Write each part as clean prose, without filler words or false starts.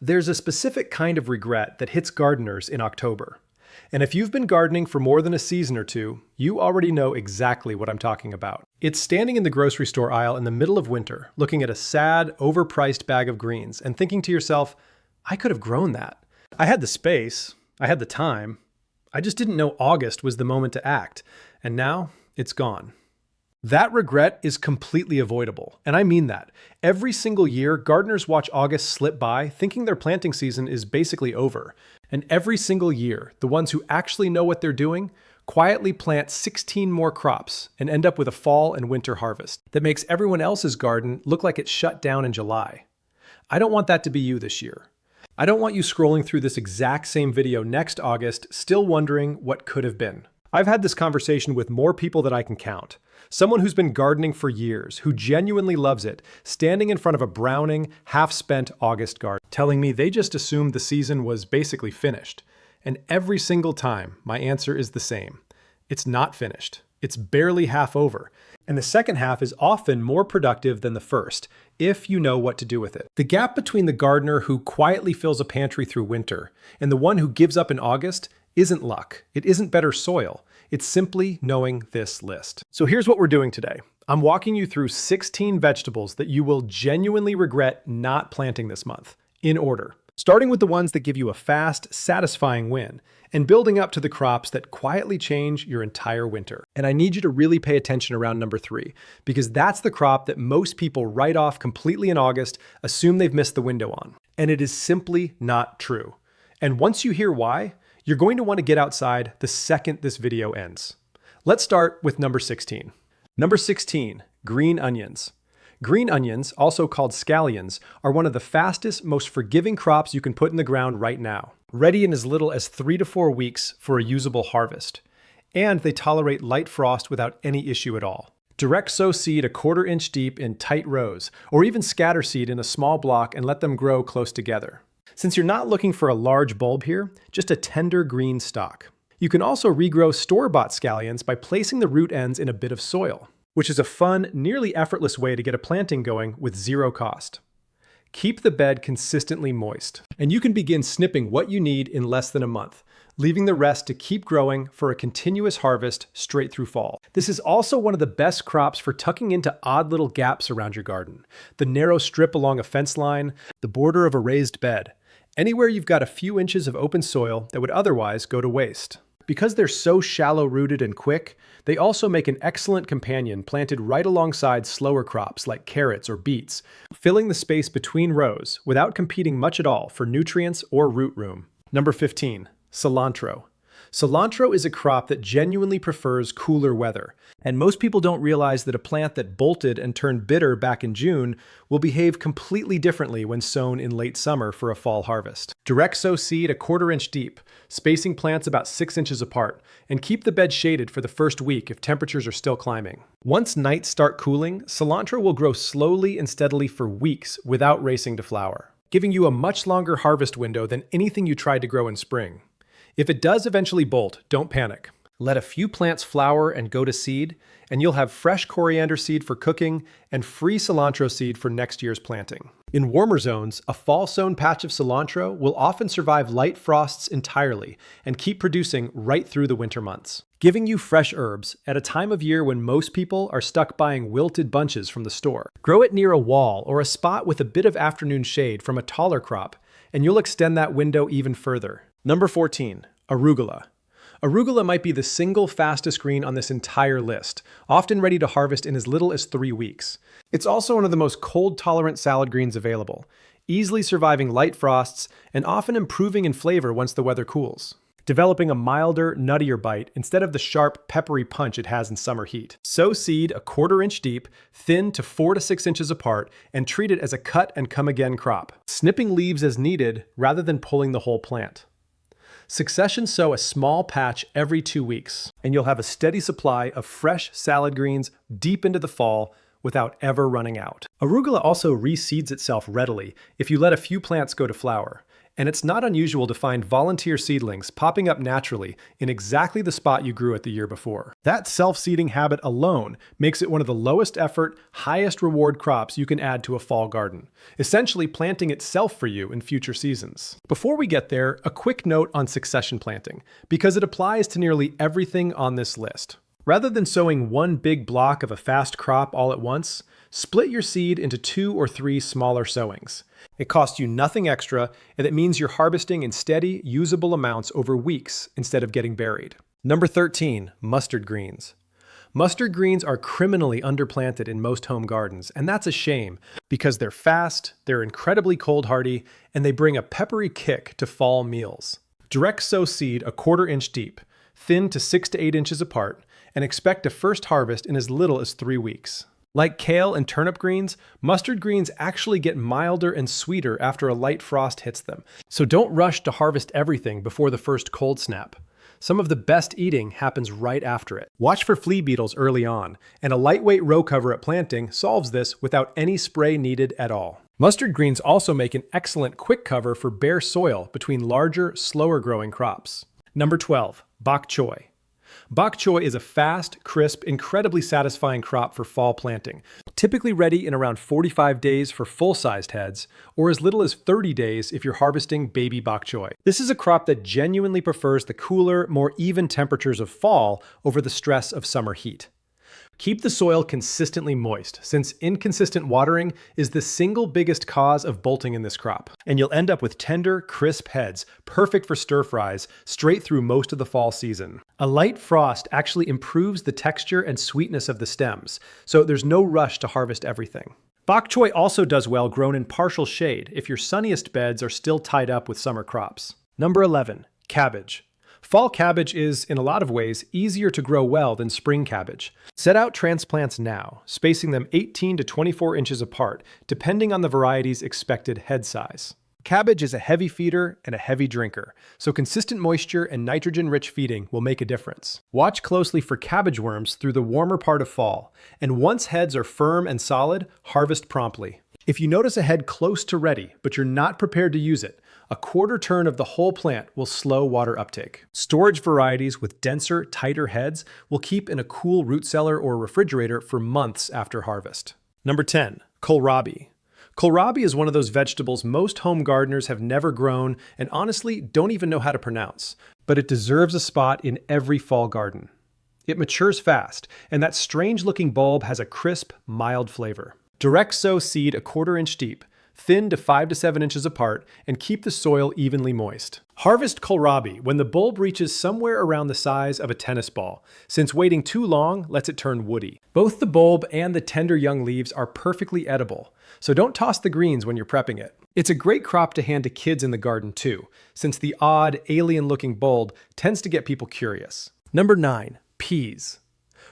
There's a specific kind of regret that hits gardeners in October. And if you've been gardening for more than a season or two, you already know exactly what I'm talking about. It's standing in the grocery store aisle in the middle of winter, looking at a sad, overpriced bag of greens and thinking to yourself, I could have grown that. I had the space, I had the time, I just didn't know August was the moment to act, and now it's gone. That regret is completely avoidable, and I mean that. Every single year, gardeners watch August slip by, thinking their planting season is basically over. And every single year, the ones who actually know what they're doing quietly plant 16 more crops and end up with a fall and winter harvest that makes everyone else's garden look like it shut down in July. I don't want that to be you this year. I don't want you scrolling through this exact same video next August, still wondering what could have been. I've had this conversation with more people than I can count. Someone who's been gardening for years, who genuinely loves it, standing in front of a browning, half-spent August garden, telling me they just assumed the season was basically finished. And every single time, my answer is the same. It's not finished. It's barely half over. And the second half is often more productive than the first, if you know what to do with it. The gap between the gardener who quietly fills a pantry through winter and the one who gives up in August isn't luck. It isn't better soil. It's simply knowing this list. So here's what we're doing today. I'm walking you through 16 vegetables that you will genuinely regret not planting this month, in order. Starting with the ones that give you a fast, satisfying win, and building up to the crops that quietly change your entire winter. And I need you to really pay attention around number 3, because that's the crop that most people write off completely in August, assume they've missed the window on. And it is simply not true. And once you hear why, you're going to want to get outside the second this video ends. Let's start with number 16. Number 16, green onions. Green onions, also called scallions, are one of the fastest, most forgiving crops you can put in the ground right now, ready in as little as 3 to 4 weeks for a usable harvest. And they tolerate light frost without any issue at all. Direct sow seed a 1/4 inch deep in tight rows, or even scatter seed in a small block and let them grow close together. Since you're not looking for a large bulb here, just a tender green stalk. You can also regrow store-bought scallions by placing the root ends in a bit of soil, which is a fun, nearly effortless way to get a planting going with zero cost. Keep the bed consistently moist, and you can begin snipping what you need in less than a month, leaving the rest to keep growing for a continuous harvest straight through fall. This is also one of the best crops for tucking into odd little gaps around your garden. The narrow strip along a fence line, the border of a raised bed, anywhere you've got a few inches of open soil that would otherwise go to waste. Because they're so shallow-rooted and quick, they also make an excellent companion planted right alongside slower crops like carrots or beets, filling the space between rows without competing much at all for nutrients or root room. Number 15, cilantro. Cilantro is a crop that genuinely prefers cooler weather, and most people don't realize that a plant that bolted and turned bitter back in June will behave completely differently when sown in late summer for a fall harvest. Direct sow seed a 1/4 inch deep, spacing plants about 6 inches apart, and keep the bed shaded for the first week if temperatures are still climbing. Once nights start cooling, cilantro will grow slowly and steadily for weeks without racing to flower, giving you a much longer harvest window than anything you tried to grow in spring. If it does eventually bolt, don't panic. Let a few plants flower and go to seed, and you'll have fresh coriander seed for cooking and free cilantro seed for next year's planting. In warmer zones, a fall-sown patch of cilantro will often survive light frosts entirely and keep producing right through the winter months, giving you fresh herbs at a time of year when most people are stuck buying wilted bunches from the store. Grow it near a wall or a spot with a bit of afternoon shade from a taller crop, and you'll extend that window even further. Number 14, arugula. Arugula might be the single fastest green on this entire list, often ready to harvest in as little as 3 weeks. It's also one of the most cold-tolerant salad greens available, easily surviving light frosts and often improving in flavor once the weather cools, developing a milder, nuttier bite instead of the sharp, peppery punch it has in summer heat. Sow seed a 1/4 inch deep, thin to 4 to 6 inches apart, and treat it as a cut-and-come-again crop, snipping leaves as needed rather than pulling the whole plant. Succession sow a small patch every 2 weeks, and you'll have a steady supply of fresh salad greens deep into the fall without ever running out. Arugula also reseeds itself readily if you let a few plants go to flower, and it's not unusual to find volunteer seedlings popping up naturally in exactly the spot you grew it the year before. That self-seeding habit alone makes it one of the lowest effort, highest reward crops you can add to a fall garden, essentially planting itself for you in future seasons. Before we get there, a quick note on succession planting, because it applies to nearly everything on this list. Rather than sowing one big block of a fast crop all at once, split your seed into 2 or 3 smaller sowings. It costs you nothing extra, and it means you're harvesting in steady, usable amounts over weeks instead of getting buried. Number 13, mustard greens. Mustard greens are criminally underplanted in most home gardens, and that's a shame because they're fast, they're incredibly cold hardy, and they bring a peppery kick to fall meals. Direct sow seed a 1/4 inch deep, thin to 6 to 8 inches apart, and expect a first harvest in as little as 3 weeks. Like kale and turnip greens, mustard greens actually get milder and sweeter after a light frost hits them. So don't rush to harvest everything before the first cold snap. Some of the best eating happens right after it. Watch for flea beetles early on, and a lightweight row cover at planting solves this without any spray needed at all. Mustard greens also make an excellent quick cover for bare soil between larger, slower growing crops. Number 12, bok choy. Bok choy is a fast, crisp, incredibly satisfying crop for fall planting, typically ready in around 45 days for full-sized heads, or as little as 30 days if you're harvesting baby bok choy. This is a crop that genuinely prefers the cooler, more even temperatures of fall over the stress of summer heat. Keep the soil consistently moist, since inconsistent watering is the single biggest cause of bolting in this crop. And you'll end up with tender, crisp heads, perfect for stir fries, straight through most of the fall season. A light frost actually improves the texture and sweetness of the stems, so there's no rush to harvest everything. Bok choy also does well grown in partial shade if your sunniest beds are still tied up with summer crops. Number 11, cabbage. Fall cabbage is, in a lot of ways, easier to grow well than spring cabbage. Set out transplants now, spacing them 18 to 24 inches apart, depending on the variety's expected head size. Cabbage is a heavy feeder and a heavy drinker, so consistent moisture and nitrogen-rich feeding will make a difference. Watch closely for cabbage worms through the warmer part of fall, and once heads are firm and solid, harvest promptly. If you notice a head close to ready, but you're not prepared to use it, a 1/4 turn of the whole plant will slow water uptake. Storage varieties with denser, tighter heads will keep in a cool root cellar or refrigerator for months after harvest. Number 10, kohlrabi. Kohlrabi is one of those vegetables most home gardeners have never grown and honestly don't even know how to pronounce, but it deserves a spot in every fall garden. It matures fast, and that strange-looking bulb has a crisp, mild flavor. Direct sow seed a 1/4 inch deep, thin to 5 to 7 inches apart, and keep the soil evenly moist. Harvest kohlrabi when the bulb reaches somewhere around the size of a tennis ball, since waiting too long lets it turn woody. Both the bulb and the tender young leaves are perfectly edible, so don't toss the greens when you're prepping it. It's a great crop to hand to kids in the garden too, since the odd, alien-looking bulb tends to get people curious. Number 9, peas.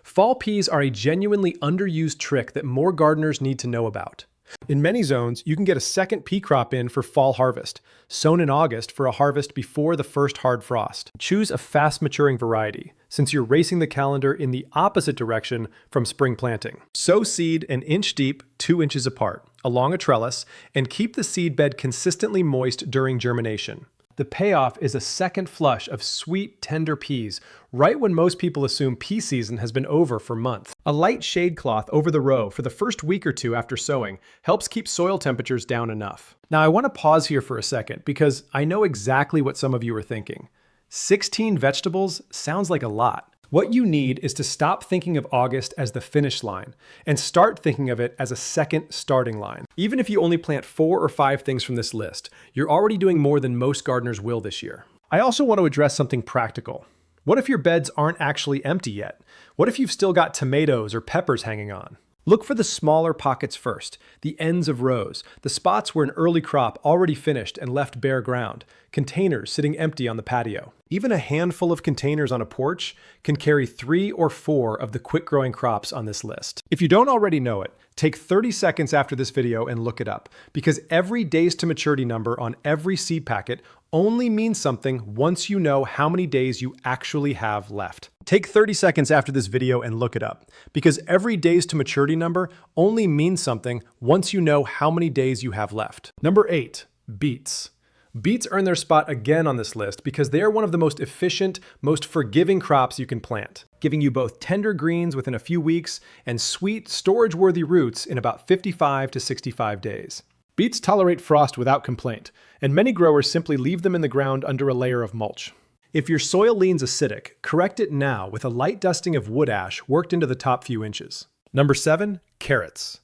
Fall peas are a genuinely underused trick that more gardeners need to know about. In many zones, you can get a second pea crop in for fall harvest, sown in August for a harvest before the first hard frost. Choose a fast-maturing variety, since you're racing the calendar in the opposite direction from spring planting. Sow seed an inch deep, 2 inches apart, along a trellis, and keep the seed bed consistently moist during germination. The payoff is a second flush of sweet, tender peas, right when most people assume pea season has been over for months. A light shade cloth over the row for the first week or two after sowing helps keep soil temperatures down enough. Now I want to pause here for a second because I know exactly what some of you are thinking. 16 vegetables sounds like a lot. What you need is to stop thinking of August as the finish line and start thinking of it as a second starting line. Even if you only plant 4 or 5 things from this list, you're already doing more than most gardeners will this year. I also want to address something practical. What if your beds aren't actually empty yet? What if you've still got tomatoes or peppers hanging on? Look for the smaller pockets first, the ends of rows, the spots where an early crop already finished and left bare ground, containers sitting empty on the patio. Even a handful of containers on a porch can carry 3 or 4 of the quick-growing crops on this list. If you don't already know it, take 30 seconds after this video and look it up, because every days to maturity number on every seed packet only means something once you know how many days you actually have left. Take 30 seconds after this video and look it up, because every days to maturity number only means something once you know how many days you have left. Number 8, beets. Beets earn their spot again on this list because they are one of the most efficient, most forgiving crops you can plant, giving you both tender greens within a few weeks and sweet, storage-worthy roots in about 55 to 65 days. Beets tolerate frost without complaint, and many growers simply leave them in the ground under a layer of mulch. If your soil leans acidic, correct it now with a light dusting of wood ash worked into the top few inches. Number 7, carrots.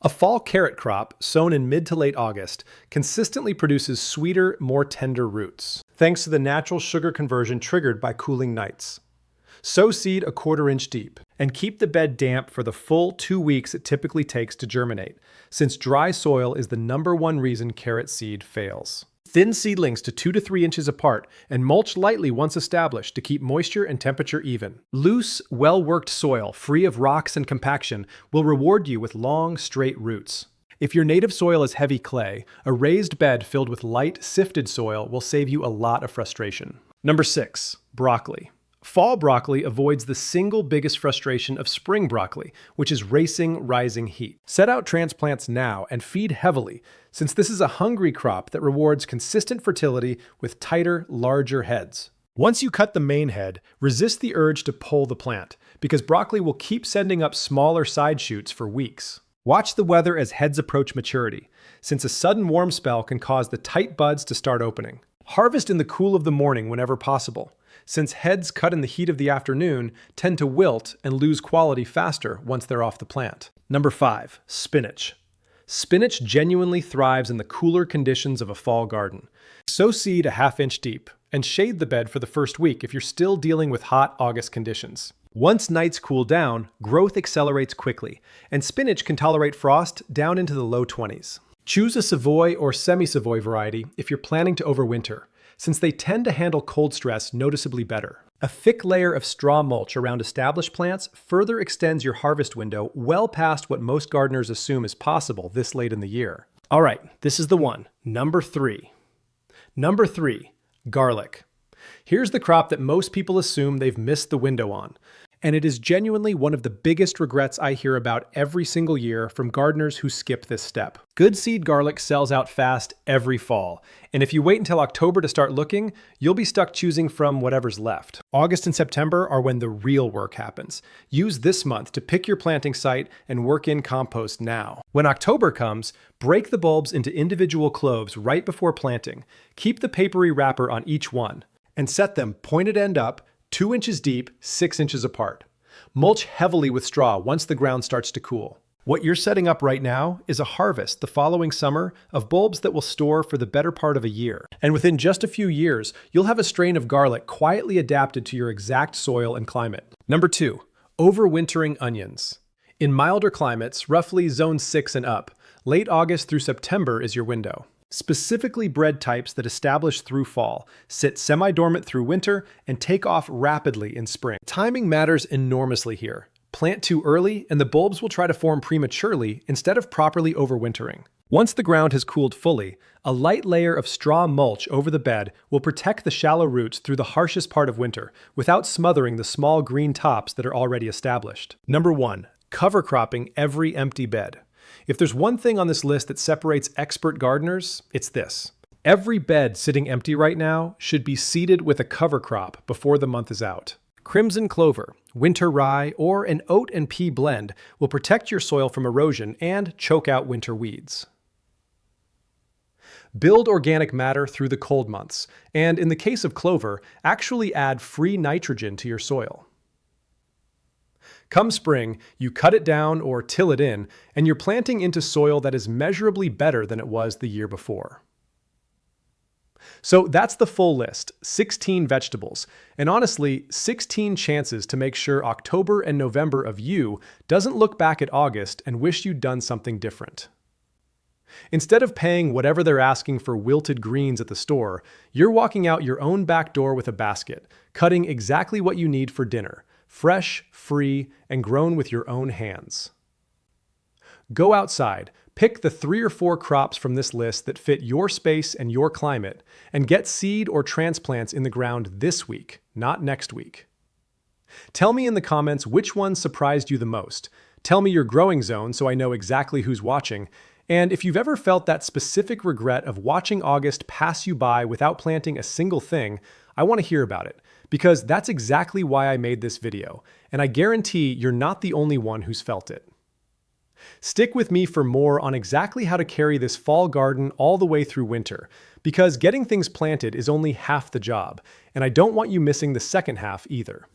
A fall carrot crop, sown in mid to late August, consistently produces sweeter, more tender roots, thanks to the natural sugar conversion triggered by cooling nights. Sow seed a 1/4 inch deep, and keep the bed damp for the full 2 weeks it typically takes to germinate, since dry soil is the #1 reason carrot seed fails. Thin seedlings to 2 to 3 inches apart and mulch lightly once established to keep moisture and temperature even. Loose, well-worked soil, free of rocks and compaction, will reward you with long, straight roots. If your native soil is heavy clay, a raised bed filled with light, sifted soil will save you a lot of frustration. Number 6, broccoli. Fall broccoli avoids the single biggest frustration of spring broccoli, which is racing, rising heat. Set out transplants now and feed heavily, since this is a hungry crop that rewards consistent fertility with tighter, larger heads. Once you cut the main head, resist the urge to pull the plant, because broccoli will keep sending up smaller side shoots for weeks. Watch the weather as heads approach maturity, since a sudden warm spell can cause the tight buds to start opening. Harvest in the cool of the morning whenever possible, since heads cut in the heat of the afternoon tend to wilt and lose quality faster once they're off the plant. Number 5, spinach. Spinach genuinely thrives in the cooler conditions of a fall garden. Sow seed a 1/2 inch deep, and shade the bed for the first week if you're still dealing with hot August conditions. Once nights cool down, growth accelerates quickly, and spinach can tolerate frost down into the low 20s. Choose a Savoy or semi-Savoy variety if you're planning to overwinter, since they tend to handle cold stress noticeably better. A thick layer of straw mulch around established plants further extends your harvest window well past what most gardeners assume is possible this late in the year. All right, this is the one, number 3. Number 3, garlic. Here's the crop that most people assume they've missed the window on, and it is genuinely one of the biggest regrets I hear about every single year from gardeners who skip this step. Good seed garlic sells out fast every fall, and if you wait until October to start looking, you'll be stuck choosing from whatever's left. August and September are when the real work happens. Use this month to pick your planting site and work in compost now. When October comes, break the bulbs into individual cloves right before planting. Keep the papery wrapper on each one, and set them pointed end up, 2 inches deep, 6 inches apart. Mulch heavily with straw once the ground starts to cool. What you're setting up right now is a harvest the following summer of bulbs that will store for the better part of a year. And within just a few years, you'll have a strain of garlic quietly adapted to your exact soil and climate. Number 2, overwintering onions. In milder climates, roughly zone 6 and up, late August through September is your window. Specifically bred types that establish through fall, sit semi-dormant through winter, and take off rapidly in spring. Timing matters enormously here. Plant too early, and the bulbs will try to form prematurely instead of properly overwintering. Once the ground has cooled fully, a light layer of straw mulch over the bed will protect the shallow roots through the harshest part of winter, without smothering the small green tops that are already established. Number 1, cover cropping every empty bed. If there's one thing on this list that separates expert gardeners, it's this. Every bed sitting empty right now should be seeded with a cover crop before the month is out. Crimson clover, winter rye, or an oat and pea blend will protect your soil from erosion and choke out winter weeds. Build organic matter through the cold months, and in the case of clover, actually add free nitrogen to your soil. Come spring, you cut it down or till it in, and you're planting into soil that is measurably better than it was the year before. So that's the full list, 16 vegetables, and honestly, 16 chances to make sure October and November of you doesn't look back at August and wish you'd done something different. Instead of paying whatever they're asking for wilted greens at the store, you're walking out your own back door with a basket, cutting exactly what you need for dinner. Fresh, free, and grown with your own hands. Go outside, pick the 3 or 4 crops from this list that fit your space and your climate, and get seed or transplants in the ground this week, not next week. Tell me in the comments which ones surprised you the most. Tell me your growing zone so I know exactly who's watching, And if you've ever felt that specific regret of watching August pass you by without planting a single thing, I want to hear about it, because that's exactly why I made this video, and I guarantee you're not the only one who's felt it. Stick with me for more on exactly how to carry this fall garden all the way through winter, because getting things planted is only half the job, and I don't want you missing the second half either.